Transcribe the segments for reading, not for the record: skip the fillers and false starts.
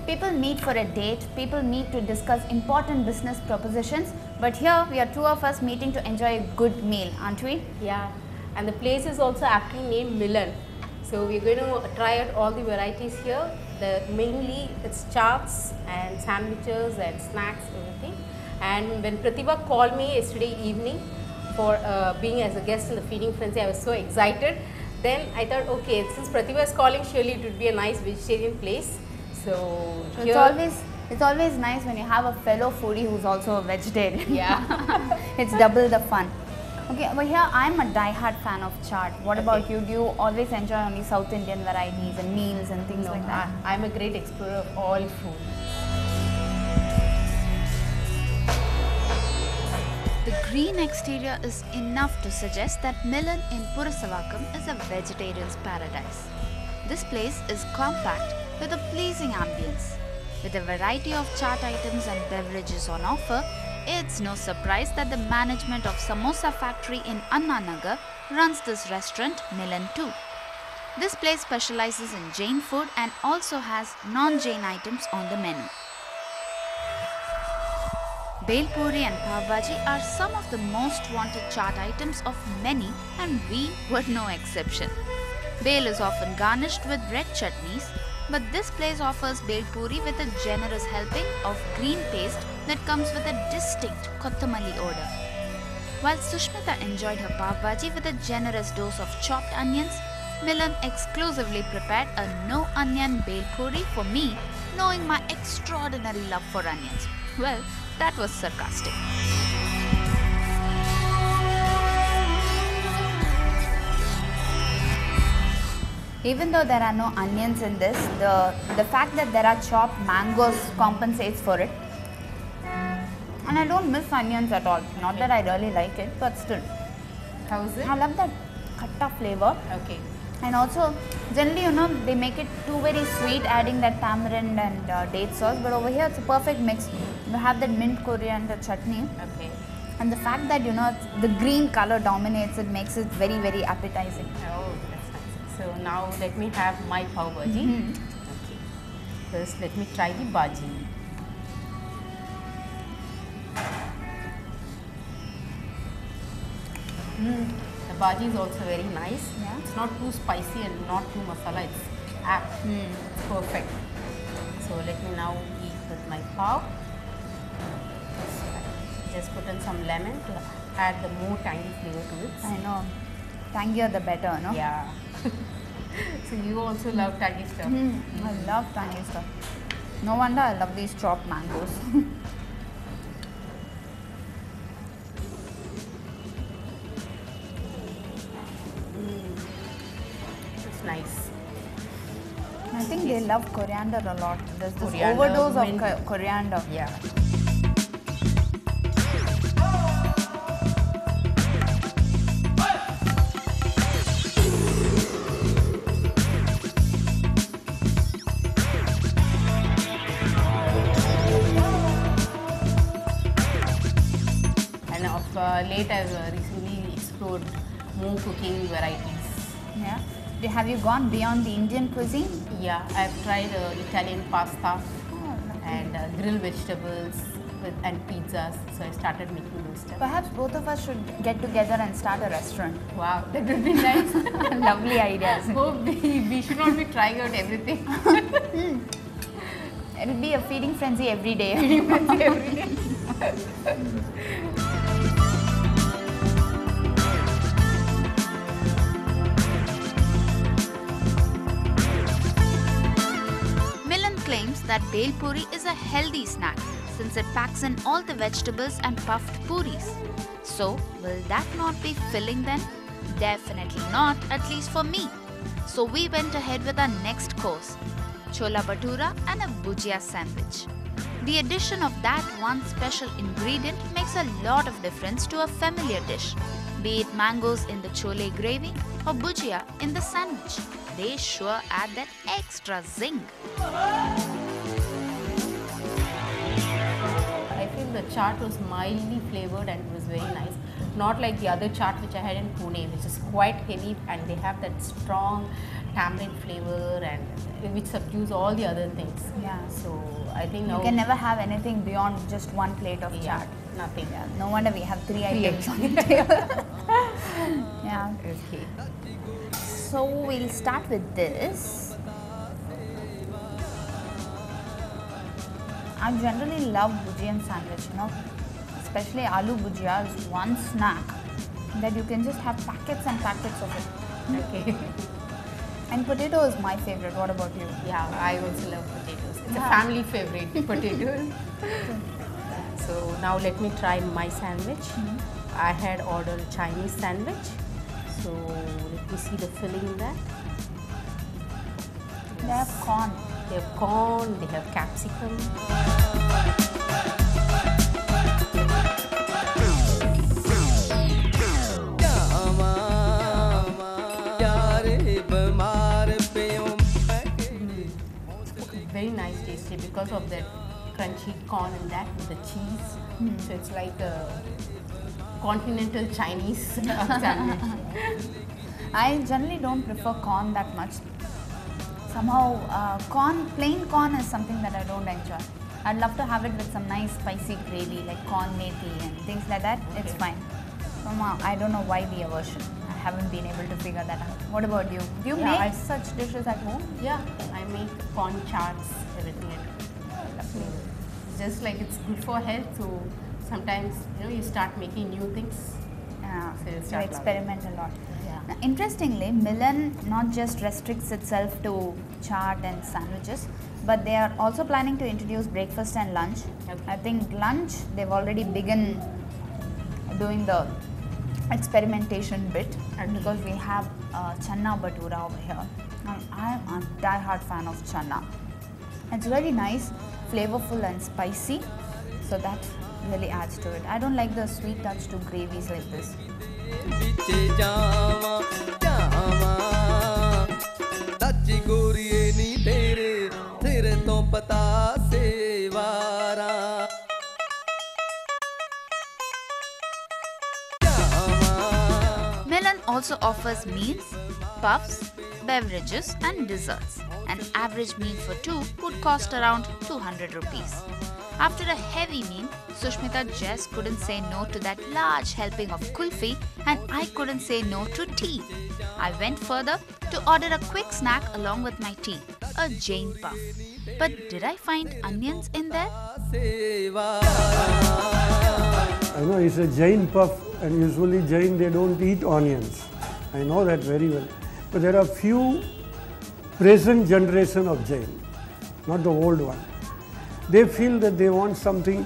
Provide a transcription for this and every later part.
People meet for a date, people meet to discuss important business propositions, but here we are two of us meeting to enjoy a good meal, aren't we? Yeah, and the place is also aptly named Milan. So we're going to try out all the varieties here. Mainly it's chaats and sandwiches and snacks, everything. And when Pratibha called me yesterday evening for being as a guest in the Feeding Frenzy, I was so excited. Then I thought, okay, since Pratibha is calling, surely it would be a nice vegetarian place. So it's always nice when you have a fellow foodie who's also a vegetarian. Yeah. It's double the fun. Okay, but here I'm a die-hard fan of chaat. What about you? Do you always enjoy only South Indian varieties and meals and things like that? I'm a great explorer of all food. The green exterior is enough to suggest that Milan in Purasavakkam is a vegetarian's paradise. This place is compact with a pleasing ambience. With a variety of chaat items and beverages on offer, it's no surprise that the management of Samosa factory in Anna Nagar runs this restaurant Milan too. This place specializes in Jain food and also has non-Jain items on the menu. Bel puri and pav bhaji are some of the most wanted chaat items of many, and we were no exception. Bel is often garnished with red chutneys, but this place offers bel puri with a generous helping of green paste that comes with a distinct Kottamalli odor. While Sushmita enjoyed her pav bhaji with a generous dose of chopped onions, Milan exclusively prepared a no onion bel puri for me, knowing my extraordinary love for onions. Well, that was sarcastic. Even though there are no onions in this, the fact that there are chopped mangoes compensates for it. And I don't miss onions at all. Not that I really like it, but still. How is it? I love that khatta flavor. Okay. And also, generally, they make it too very sweet, adding that tamarind and date sauce. But over here, it's a perfect mix. You have that mint coriander chutney. Okay. And the fact that, the green color dominates it makes it very, very appetizing. Oh, that's nice. So now let me have my pav bhaji. Okay. First, let me try the bhaji. The bhaji is also very nice. Yeah. It's not too spicy and not too masala. It's apt. It's perfect. So let me now eat with my pav. Just put in some lemon to add the more tangy flavor to it. I know. Tangier the better, no? Yeah. So you also love tangy stuff. I love tangy stuff. No wonder I love these chopped mangoes. It's nice. I think they love coriander a lot. There's this Coriander, overdose mint. of coriander. Yeah. And of late I've recently explored more cooking varieties. Yeah. Have you gone beyond the Indian cuisine? Yeah, I've tried Italian pasta Oh, and grilled vegetables and pizzas. So I started making those stuff. perhaps both of us should get together and start a restaurant. Wow, that would be nice. Lovely ideas. Oh, we should not be trying out everything. It'll be a feeding frenzy every day. Every day. Milan claims that bel puri is a healthy snack since it packs in all the vegetables and puffed puris. So, will that not be filling then? Definitely not, at least for me. So we went ahead with our next course, chola bhatura and a bhujia sandwich. The addition of that one special ingredient makes a lot of difference to a familiar dish, be it mangoes in the chole gravy or bhujia in the sandwich. They sure add that extra zing. I feel the chaat was mildly flavored and it was very nice. not like the other chaat which I had in Pune, which is quite heavy, and they have that strong tamarind flavor and which subdues all the other things. Yeah. So I think You now can never have anything beyond just one plate of yeah, chaat. nothing. Yeah, no wonder we have three items on the table. Yeah. Okay. So we'll start with this. I generally love bhujian sandwich, especially aloo bhujia is one snack that you can just have packets and packets of it. Okay. And potato is my favorite. What about you? Yeah, I also love potatoes. It's Yeah. a family favorite, potatoes. So now let me try my sandwich. I had ordered a Chinese sandwich. So let me see the filling in that. They have corn. They have corn, they have capsicum. Very nice, tasty because of that crunchy corn and that with the cheese. So it's like a continental Chinese sandwich. I generally don't prefer corn that much. Somehow, plain corn is something that I don't enjoy. I'd love to have it with some nice spicy gravy like corn methi and things like that. It's fine. Somehow, I don't know why the aversion. I haven't been able to figure that out. What about you? Do you Yeah, make such dishes at home? Yeah, I make corn charts, everything. Lovely. It's just like it's good for health. So sometimes you start making new things. Yeah, So you you start experiment a lot. Yeah. Now, interestingly, Milan not just restricts itself to chaat and sandwiches, but they are also planning to introduce breakfast and lunch. Okay. I think lunch, they've already begun doing the experimentation bit, and because we have channa bhatura over here. Now, I am a die-hard fan of channa. It's very nice, flavorful and spicy, so that really adds to it. I don't like the sweet touch to gravies like this. Milan also offers meals, puffs, beverages and desserts. An average meal for two would cost around 200 rupees. After a heavy meal, Sushmita just couldn't say no to that large helping of kulfi, and I couldn't say no to tea. I went further to order a quick snack along with my tea, a Jain puff. But did I find onions in there? I know it's a Jain puff, and usually Jain they don't eat onions. I know that very well. But there are few present generation of Jain, not the old one. They feel that they want something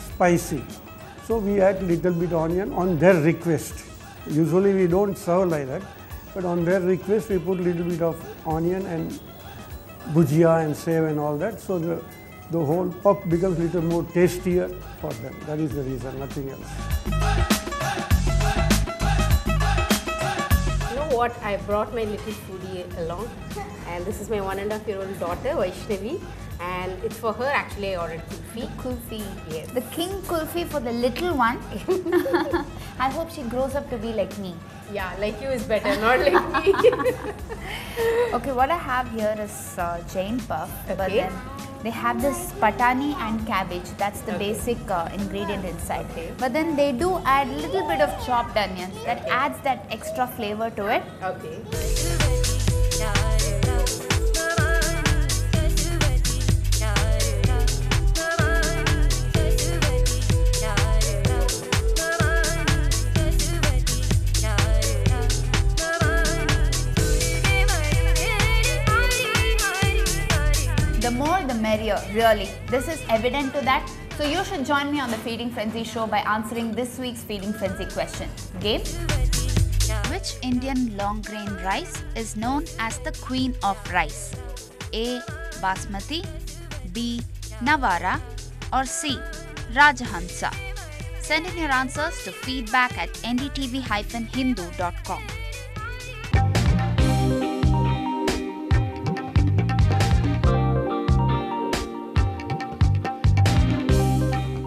spicy. So we add little bit onion on their request. Usually we don't serve like that, but on their request we put little bit of onion and bhujia and sev and all that. So the whole puff becomes little more tastier for them. That is the reason, nothing else. You know what? I brought my little foodie along, and this is my 1.5-year-old daughter Vaishnavi, and it's for her. Actually, I ordered kulfi. Kulfi. Yes. The king kulfi for the little one. I hope she grows up to be like me. Yeah, like you is better, not like me. Okay, what I have here is Jain puff, but Okay. then they have this patani and cabbage. That's the Okay. basic ingredient inside. Okay. But then they do add a little bit of chopped onions. That adds that extra flavor to it. Okay. The more the merrier, really. This is evident to that. So you should join me on the Feeding Frenzy show by answering this week's Feeding Frenzy question. Game? Which Indian long grain rice is known as the queen of rice? A. Basmati, B. Navara, or C. Rajahansa? Send in your answers to feedback@ndtv-hindu.com.